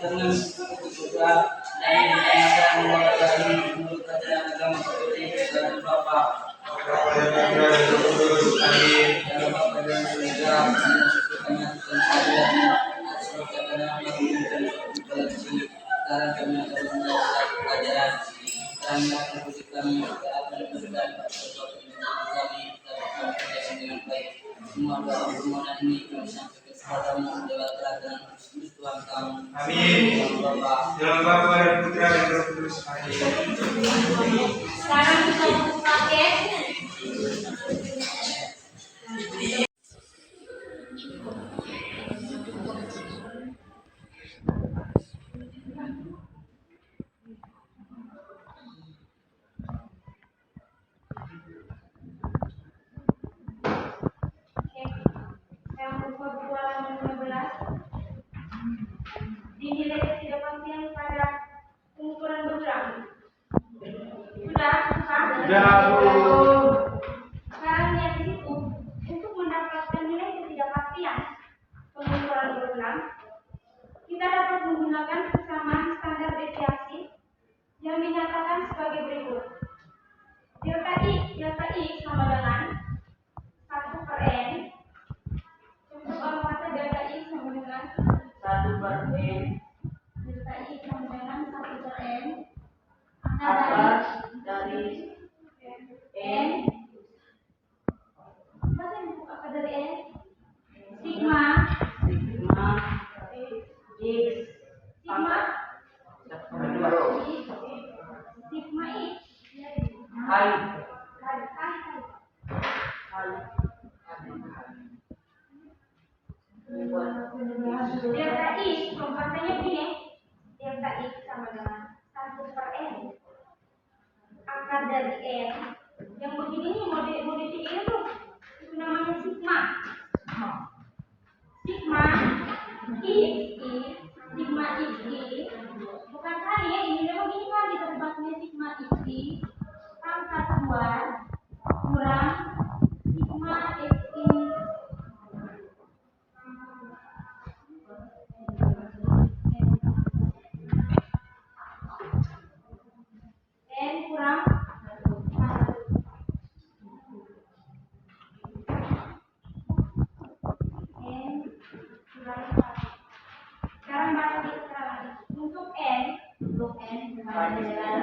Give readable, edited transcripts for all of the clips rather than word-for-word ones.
dengan juga dari pengajaran mengajari menurut ajaran agama seperti dan Bapak dalam Bapak dan Surga mensucikannya dan sahabatnya surga dan yang koleksi sekarang kami akan belajar pelajaran karena terwujud kami akan memberikan kami dengan baik semua doa permohonan ini kami sampaikan kepadamu lewat teladan Tuhan kami. Amin. Dalam Bapa dan Putra dan Roh Kudus. Amin. Sekarang kita pakai dinilai ketidakpastian pada pengukuran berurang. Sudah. Sekarang lihat di situ untuk mendapatkan nilai ketidakpastian pengukuran berulang, kita dapat menggunakan persamaan standar deviasi yang dinyatakan sebagai berikut. Delta I sama dengan 1/n. Untuk kata delta I sama dengan 1/n. Delta I sama dengan 1/n. Akar dari N. Baca buku akar dari N. Sigma X Sigma delta I pembahasannya begini. Delta I sama dengan 1/n. Akar dari N yang begini nih modifikasinya tuh itu namanya sigma. Sigma XI bukan kali ya, ini memang gini kali terbatasnya sigma XI pangkat 2 kurang sigma XI N kurang 1. Sekarang baca di keterangan untuk N sama dengan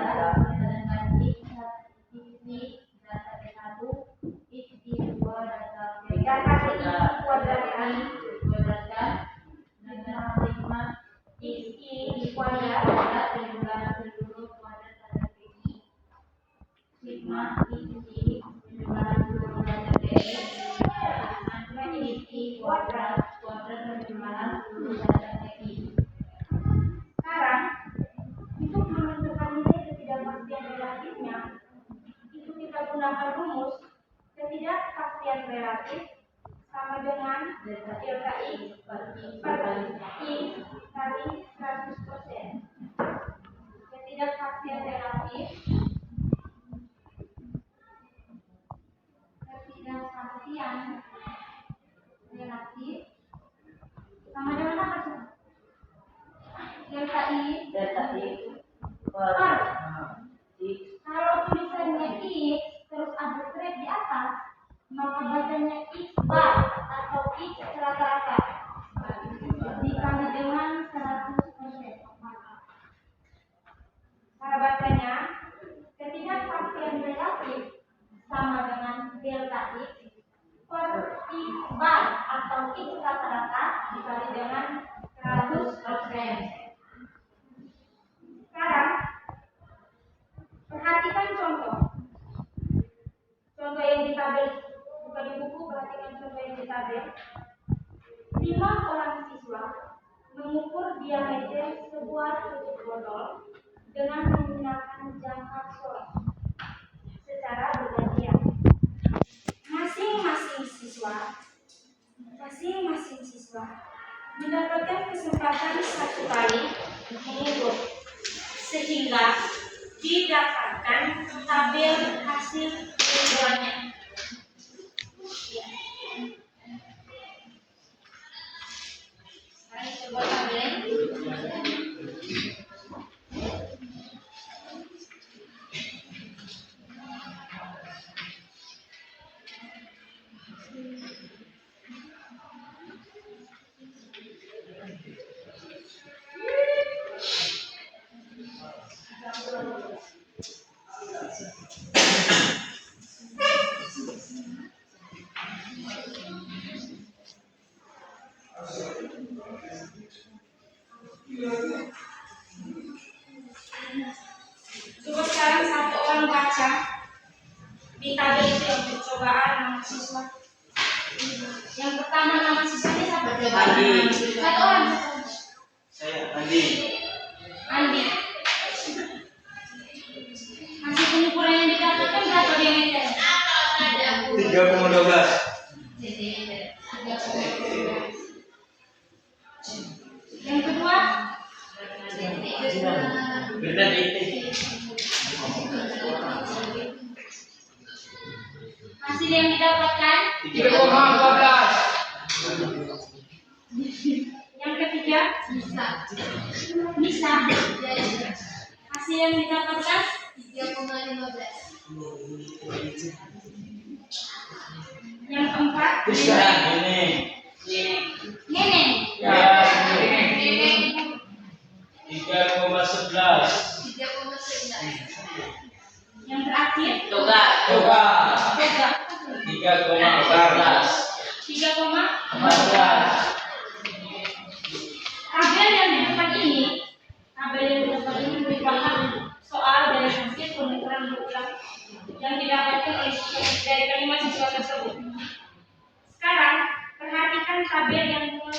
sekarang untuk menentukan nilai ketidakpastian relatifnya itu kita gunakan rumus ketidakpastian relatif sama dengan delta X per I kali 100%. Ketidakpastian relatif sama dengan apa sih? Delta I per kalau tulisannya X terus ada strip di atas, maka bacanya X bar atau X rata-rata dikali dengan 100%. Cara bacanya ketidakpastian relatif sama dengan delta X per X bar atau X rata-rata dikali dengan 100%. Sekarang perhatikan contoh yang di tabel, buka di buku, perhatikan contoh yang di tabel. 5 orang siswa mengukur diameter sebuah tutup botol dengan menggunakan jangka solid secara bergantian. Masing-masing siswa mendapatkan kesempatan 1 kali mengukur sehingga didapatkan tabel hasil pengukurannya. Sekarang coba tabel. Coba sekarang satu orang baca di tabel itu yang percobaan nama siswa. Yang pertama nama siswanya siapa? Andi. Satu orang. Saya Andi. Andi. Hasil pengukuran yang didapatkan berapa diameter? 3,12. Yang kedua, Beda titik. hasil yang didapatkan. 3,14. Yang ketiga, bisa. Hasil yang didapatkan 3,15. Yang keempat, Bisa ini. neneng. Ya, ini 3,11. Yang terakhir, Coba. 3,14. 3,14. Tabel yang di depan ini merupakan soal dari hasil pengukuran berulang yang didapatkan oleh siswa dari kelima siswa tersebut. Sekarang perhatikan tabel yang kedua.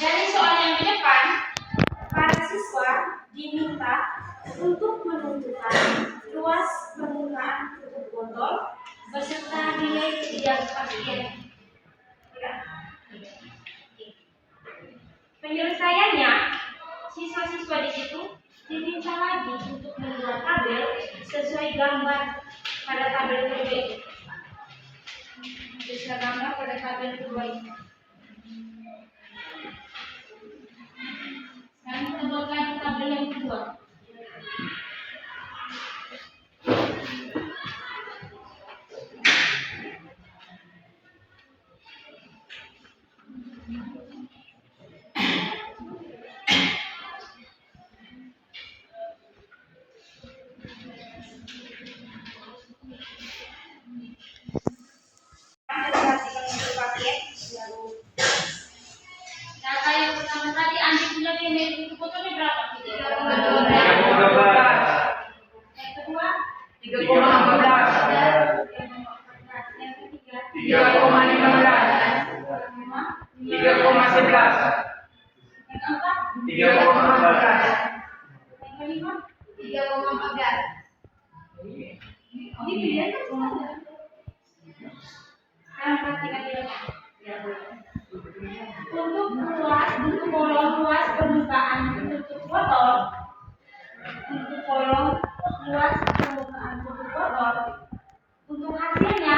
Dari soal yang di depan, para siswa diminta untuk menentukan luas permukaan tutup botol beserta nilai ketidakpastian. Penyelesaiannya, siswa-siswa di situ diminta lagi untuk membuat tabel sesuai gambar pada tabel kedua ini. Sesuai gambar pada tabel kedua ini. Sekarang kita buat lagi tabel yang kedua. Data yang pertama tadi Andi sudah nilai itu fotonya berapa? 3,14. Yang kedua 3,14. Yang ketiga 3,15. 3,11. Yang keempat 3,14. Yang kelima 3,14. Ini pilihan kan? Sekarang perhatikan di depan. Untuk kolom luas permukaan tutup botol, untuk hasilnya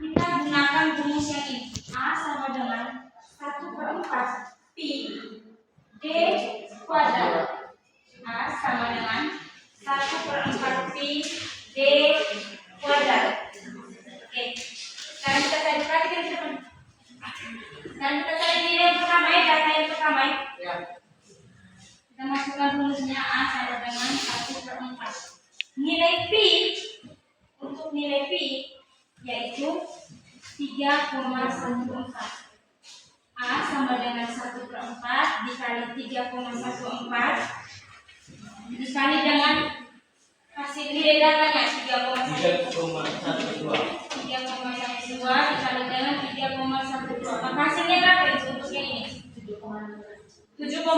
kita gunakan rumus yang ini. A sama dengan 1/4 pi d kuadrat. A sama dengan 1/4 pi d kuadrat. Oke. Sekarang kita cari perhatikan di depan. Dan kita cari nilai yang pertama ya, data yang pertama ya. Kita masukkan rumusnya A sama dengan 1/4. Nilai pi, untuk nilai pi yaitu 3,14. A sama dengan 1/4 dikali 3,14 dikali dengan hasil nilai datanya 3,12 dikali dengan 3,12. Maka hasilnya berapa itu untuk yang ini? 7,6.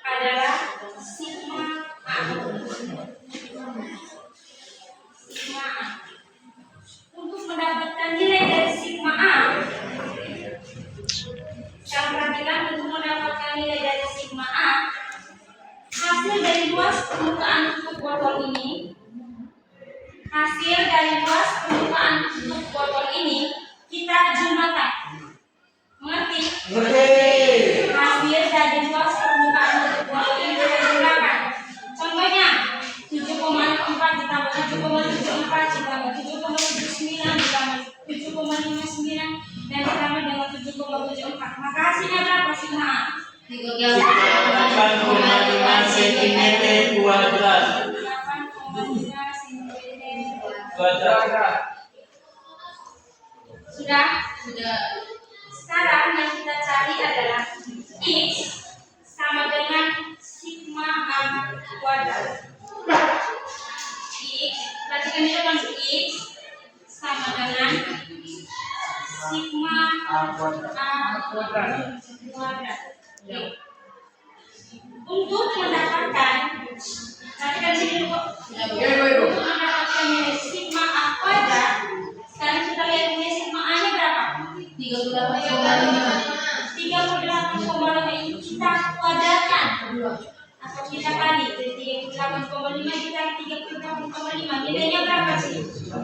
Adalah sigma A. Sigma A. Untuk mendapatkan nilai dari sigma A, kita perhatikan untuk mendapatkan nilai dari sigma A, hasil dari luas permukaan tutup botol ini, kita jumlahkan. Mengerti? Hasil dari luas permukaan tutup botol ini kita jumlahkan. Contohnya 7,4 ditambah 7,74 ditambah 7,79 ditambah 7,59 dan ditambah dengan 7,74. Maka hasilnya berapa sigma A? 8,5 cm kuadrat. 8,5 cm Kuadrat. Sudah? Sekarang yang kita cari adalah X sama dengan sigma A kuadrat. X, perhatikan itu kan X sama dengan sigma A kuadrat. Oke. Untuk mendapatkan, perhatikan sini dulu. Untuk mendapatkan nilai sigma A kuadrat, sekarang kita lihat nilai sigma A nya berapa? 38,5 itu kita kuadratkan atau kita kali dari 38,5 kita 38,5 nilainya berapa sih? 5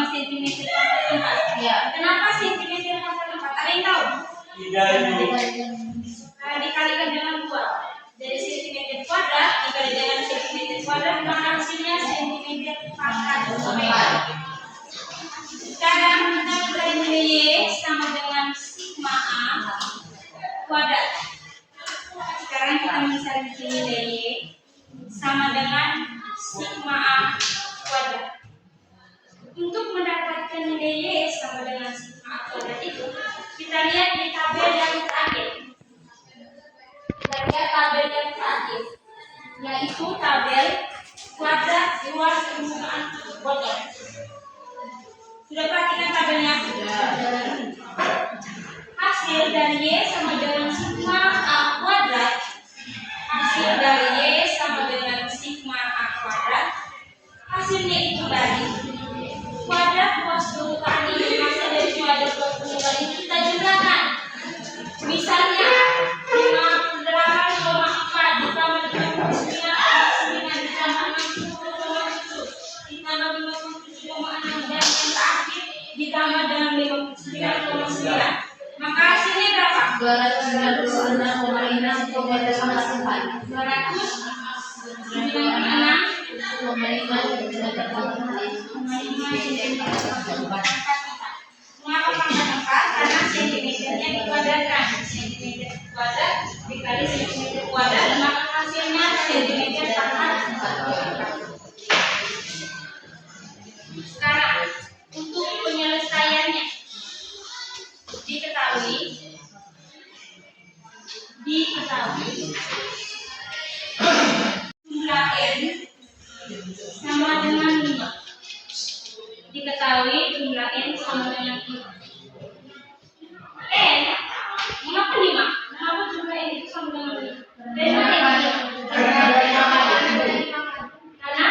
cm Kenapa sentimeter kali 4? Ada yang tahu? Dikalikan dengan 2. Dari sentimeter kuadrat dikali dengan sentimeter kuadrat maka hasilnya sentimeter pangkat 4. Sekarang kita mencari nilai Y sama dengan sigma A kuadrat. Sekarang kita mencari nilai Y sama dengan sigma A kuadrat. Untuk mendapatkan nilai Y sama dengan sigma A kuadrat itu, kita lihat di tabel yang terakhir. Kita lihat tabel yang terakhir, yaitu tabel kuadrat luas permukaan botol. Sudah perhatikan tabelnya? Hasil dari Y sama dengan sigma A kuadrat. Hasil dari Y sama dengan sigma A kuadrat. Hasilnya itu tadi. Kuadrat luas permukaan ini hasil dari kuadrat luas permukaan ini kita jumlahkan. Misalnya 58,4 ditambah 39,9 ditambah 60,7 ditambah 57,6 dan yang terakhir ditambah dengan 59,9. Maka hasilnya berapa? 296,5. Mengapa pangkat 4? Karena sentimeternya dikuadratkan. Sentimeter kuadrat dikali sentimeter kuadrat maka hasilnya sentimeter pangkat 4. Sekarang untuk penyelesaiannya diketahui jumlah n sama dengan 5. Diketahui jumlah n sama dengan 5. N, mengapa 5? Mengapa jumlah n itu sama dengan 5? Karena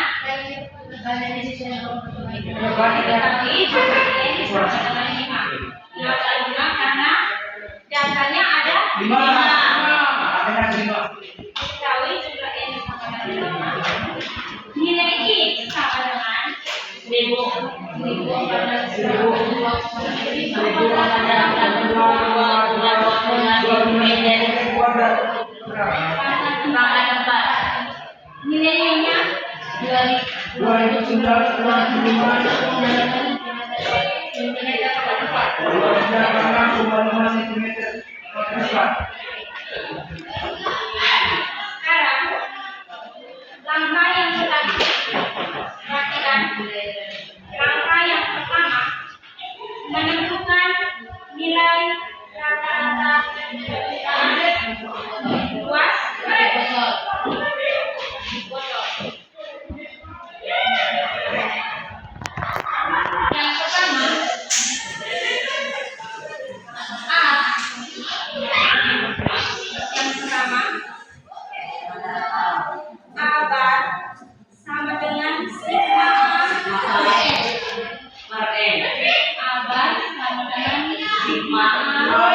diketahui jumlah n sama dengan 5. Kenapa 5? Karena datanya ada 5. Diketahui jumlah n sama dengan 5. Nilai x sama dengan 1000. Nilainya 2019. Sekarang langkah yang pertama, perhatikan. Langkah yang pertama menentukan nilai rata-rata luas botol. Yang pertama A bar sama dengan sigma A bar sama dengan sigma A bar.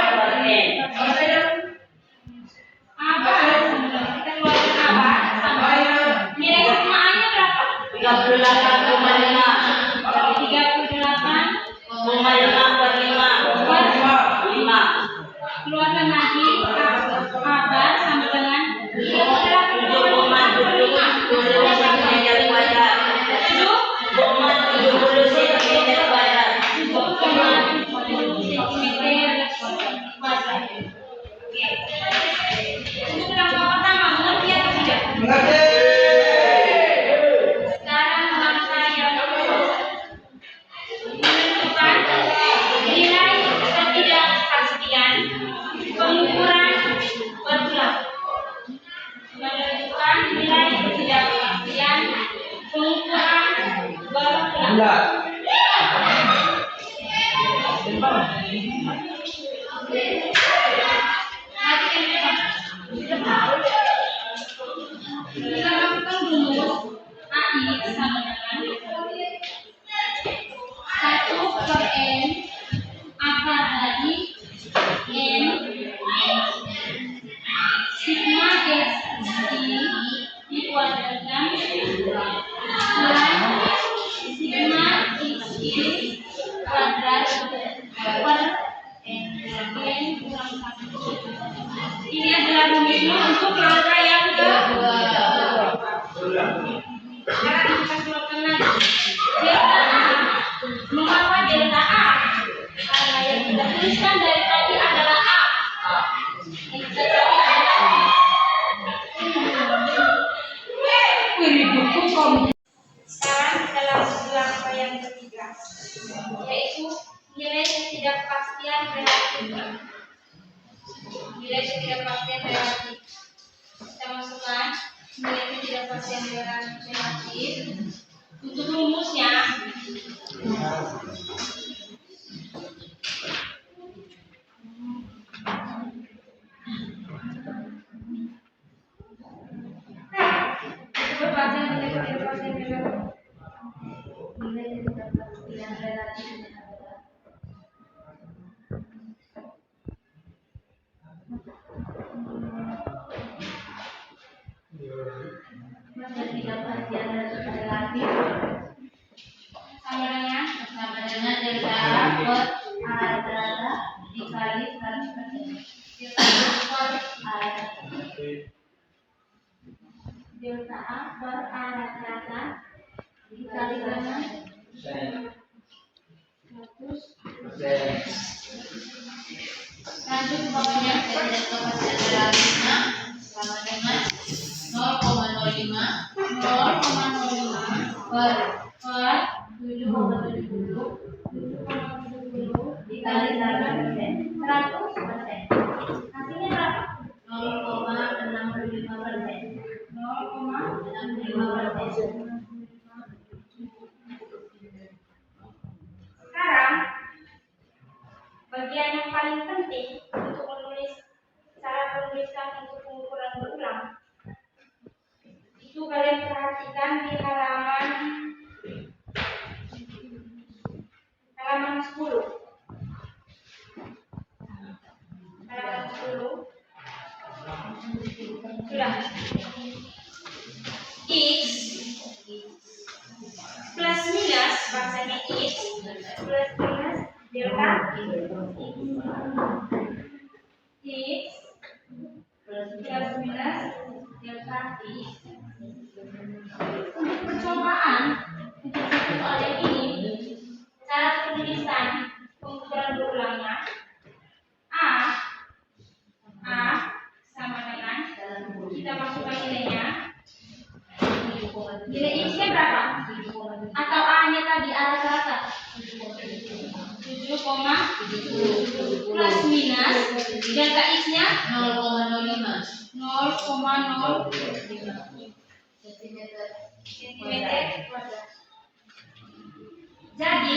A bar kita keluarkan A bar sama nilai sigma A nya berapa? 38,5. Keluarkan lagi A bar sama dengan 7,70 cm². Pula. Kita lakukan rumus AI sama dengan 1/n akar dari n sigma x dikuadratkan plus sigma x kuadrat per n kurang 1. Ini adalah rumusnya untuk angka yang kedua. Sekarang kita keluarkan lagi delta A. Mengapa delta A? Karena yang kita tuliskan dari tadi adalah A. Yang kita cari adalah A. Sekarang kita langsung ke angka yang ketiga, yaitu nilai ketidakpastian relatif. Nilai ketidakpastian relatif. Kita masukkan nilai ketidakpastian relatif. Untuk rumusnya, berbaca nilai ketidakpastian relatif. Nilai ketidakpastian relatif adalah ketidakpastian relatif sama dengan delta A per A rata-rata dikali 100%. Delta A per A rata-rata dikali dengan 100%. Lanjut bawahnya ketidakpastian relatifnya sama dengan 0,05 per 7,70 dikali 100%. Hasilnya berapa? 0,65%. 0,65%. Sekarang bagian yang paling penting untuk menulis cara penulisan untuk pengukuran berulang itu kalian perhatikan di halaman 10. Halaman 10. Sudah. X plus minus, bacanya X plus minus delta X plus minus delta X. Untuk percobaan untuk soal yang ini, cara penulisan pengukuran berulangnya A sama dengan kita masukkan nilainya. Nilai X-nya berapa? Atau A-nya tadi A rata-rata 7,70 plus minus delta X-nya 0,05 cm². Jadi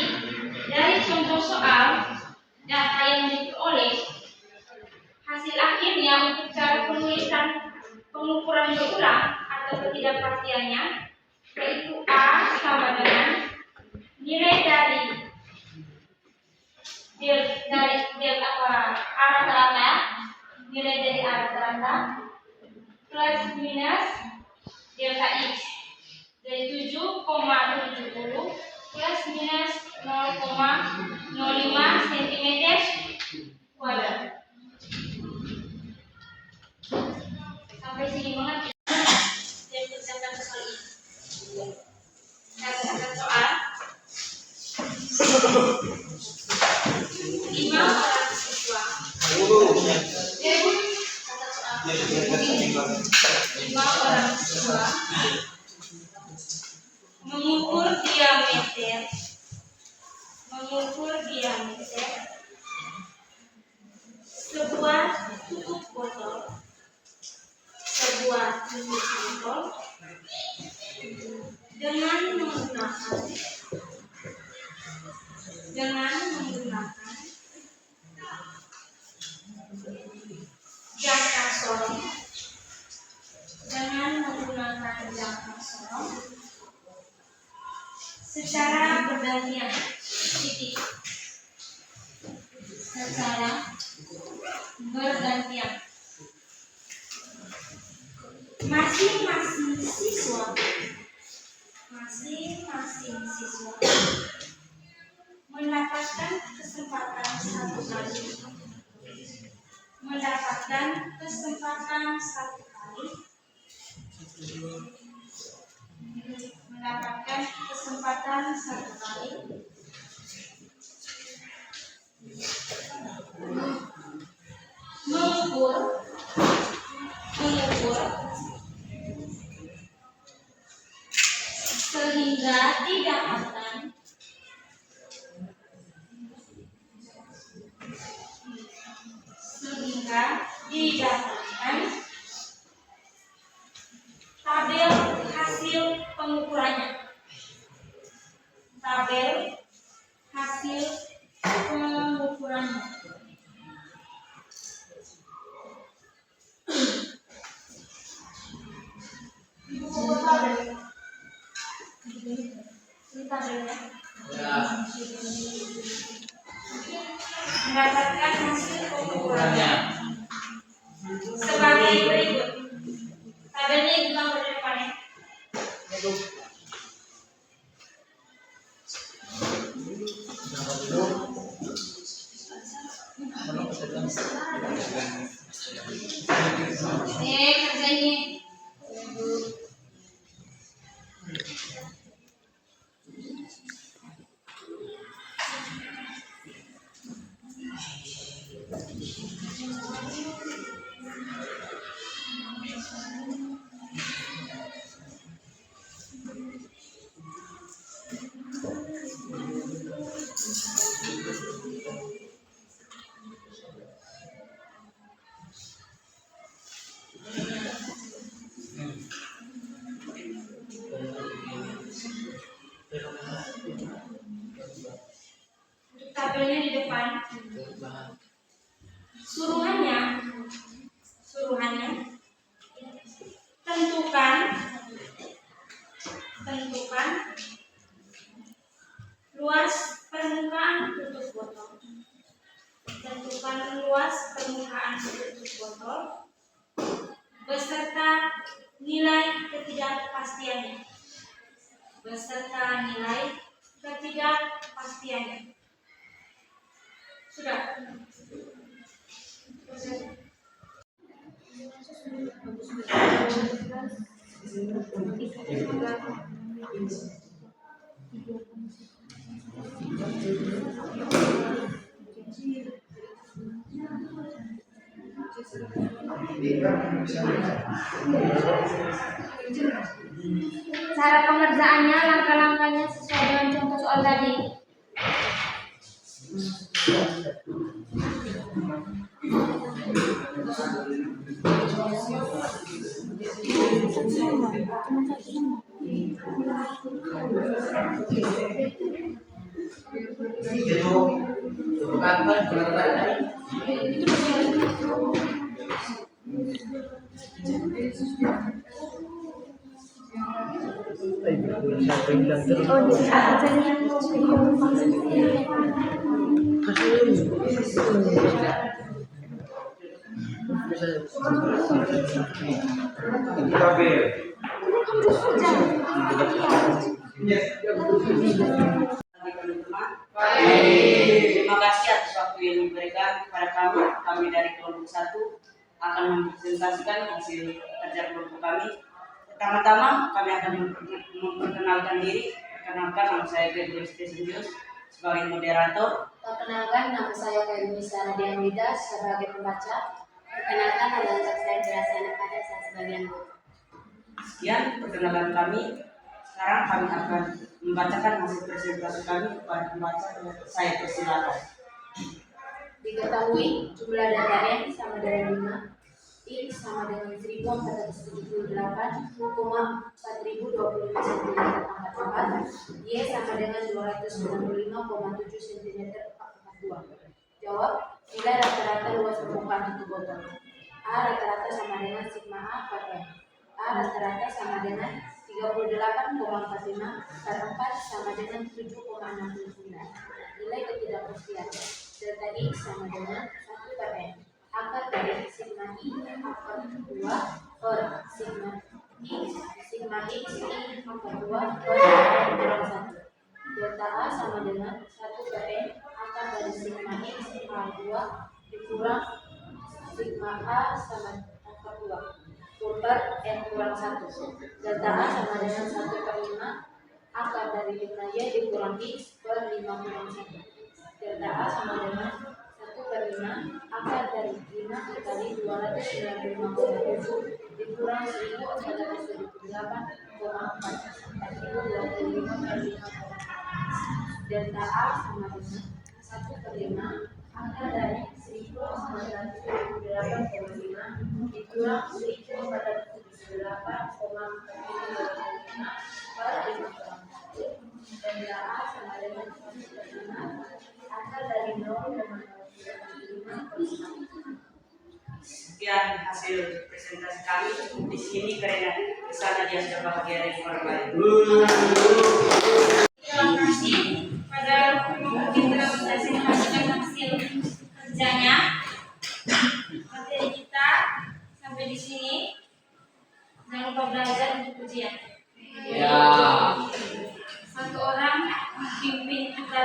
dari contoh soal data yang diperoleh, hasil akhirnya untuk cara penulisan pengukuran berulang atau ketidakpastiannya yaitu A sama dengan nilai dari A rata-rata, nilai dari A rata-rata plus minus delta X dari 7,70 plus minus 0,05 cm². Sampai sini mengerti? Dan kerjakan soal ini. Kita kerjakan soal 5 orang siswa. Lima orang siswa mengukur diameter sebuah tutup botol dengan menggunakan dengan menggunakan jangkar sorong secara bergantian titik secara bergantian masing-masing siswa mendapatkan kesempatan satu kali mengukur sehingga didapatkan tabel hasil pengukurannya. Ibu mau tabel? Ini tabelnya. Mendapatkan hasil pengukurannya sebagai berikut. Tabelnya juga di depannya. Kerja ini. Tabelnya di depan. Suruhannya tentukan luas permukaan tutup botol beserta nilai ketidakpastiannya. Sudah. Cara pengerjaannya, langkah-langkahnya sesuai dengan contoh soal tadi. Terima kasih atas waktu yang diberikan kepada kami. Kami dari kelompok 1 akan mempresentasikan hasil kerja kelompok kami. Pertama-tama kami akan memperkenalkan diri. Perkenalkan, nama saya Gregory Stesius sebagai moderator. Perkenalkan, nama saya Kairunisa Nadianwida sebagai pembaca. Perkenalkan, nama saya Dirasana pada saya sebagai anggota. Sekian perkenalan kami. Sekarang kami akan membacakan hasil presentasi kami kepada pembaca. Saya persilakan. Diketahui jumlah datanya sama dengan 5. X sama dengan 1478,4025 cm pangkat 4. Y sama dengan 295,7 cm pangkat 2. Jawab. Nilai rata-rata luas permukaan satu botol. A rata-rata sama dengan sigma A per M. A rata-rata sama dengan 38,45 per 4 sama dengan 7,69. Nilai ketidakpastian. Delta X sama dengan 1 per M. Akar dari sigma I akar 2 per sigma X I akar 2 per M kurang 1. Delta A sama dengan 1 per M akar dari sigma X akar 2 dikurang sigma A sama akar 2 per M kurang 1. Delta A sama dengan 1 per 5 akar dari 5Y dikurang X per 5 kurang 1. Delta A sama dengan 1 per 5 akar dari 5 dikali 295,7 dikurang 1478,4 1025 per 5. Delta A sama dengan 1 per 5 akar dari 1478,5 dikurang 1478,4 per 5. Delta A sama dengan 1 per 5 akar dari 0,035 per 1. Sekian hasil presentasi kami. Di sini karena kesana dia sudah bahagia dari orang lain. Terima kasih pada presentasikan hasil kerjanya. Materi kita sampai di sini. Jangan lupa belajar untuk ujian. Ya. Satu orang pimpin kita.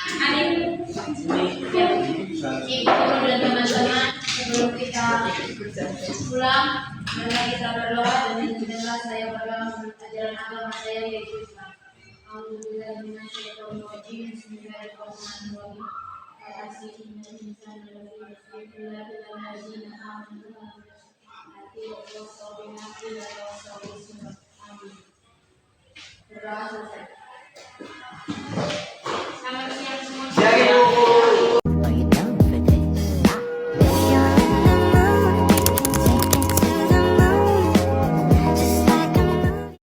Anin, dan teman-teman sebelum kita pulang, mari kita berdoa dan dengar saya berdoa menurut ajaran agama saya yaitu Islam. Alhamdulillah minasyaitonirrajim. Bismillahirrahmanirrahim. Makasih insan dari Bismillah dan lazina amanu hati Allah sabina ila amin. Berdoa selesai.